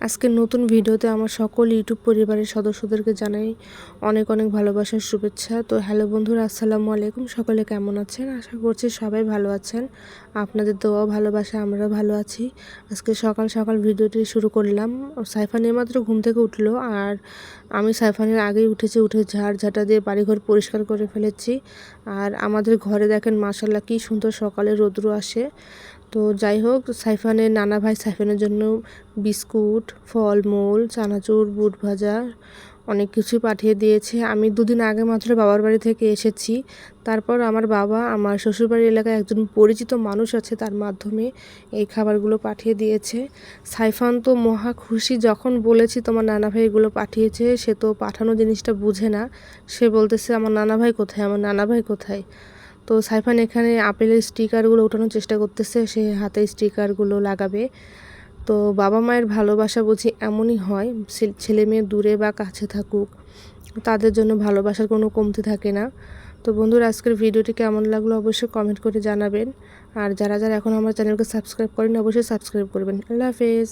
আজকের নতুন ভিডিওতে আমার সকল ইউটিউব পরিবারের সদস্যদেরকে জানাই অনেক অনেক ভালোবাসার শুভেচ্ছা। তো হ্যালো বন্ধুরা, আসসালামু আলাইকুম। সকলে কেমন আছেন? আশা করছি সবাই ভালো আছেন। আপনাদের দোয়া ভালোবাসা আমরা ভালো আছি। আজকে সকাল সকাল ভিডিওটি শুরু করলাম। সাইফান এইমাত্র ঘুম থেকে উঠলো, আর আমি সাইফানের আগেই উঠে ঝাঁটা দিয়ে বাড়িঘর পরিষ্কার করে ফেলেছি। আর আমাদের ঘরে দেখেন মাশাআল্লাহ কি সুন্দর সকালে রৌদ্র আসে। তো যাই হোক, সাইফানের নানা ভাই সাইফানের জন্য বিস্কুট, ফলমূল, চানাচুর, বুট ভাজা অনেক কিছুই পাঠিয়ে দিয়েছে। আমি দুদিন আগে মাত্র বাবার বাড়ি থেকে এসেছি। তারপর আমার বাবা আমার শ্বশুরবাড়ির এলাকায় একজন পরিচিত মানুষ আছে, তার মাধ্যমে এই খাবারগুলো পাঠিয়ে দিয়েছে। সাইফান তো মহা খুশি, যখন বলেছি তোমার নানা ভাই এগুলো পাঠিয়েছে, সে তো পাঠানো জিনিসটা বুঝে না। সে বলতেছে আমার নানা ভাই কোথায়, আমার নানা ভাই কোথায়। তো সাইফান এখানে আপেলের স্টিকারগুলো ওঠানোর চেষ্টা করতেছে, সে হাতে স্টিকারগুলো লাগাবে। তো বাবা মায়ের ভালোবাসা বুঝি এমনই হয়, ছেলে মেয়ে দূরে বা কাছে থাকুক, তাদের জন্য ভালোবাসার কোনো কমতি থাকে না। তো বন্ধুরা, আজকের ভিডিওটি কেমন লাগলো অবশ্যই কমেন্ট করে জানাবেন। আর যারা যারা এখন আমার চ্যানেলকে সাবস্ক্রাইব করেন অবশ্যই সাবস্ক্রাইব করবেন। আল্লাহ হাফেজ।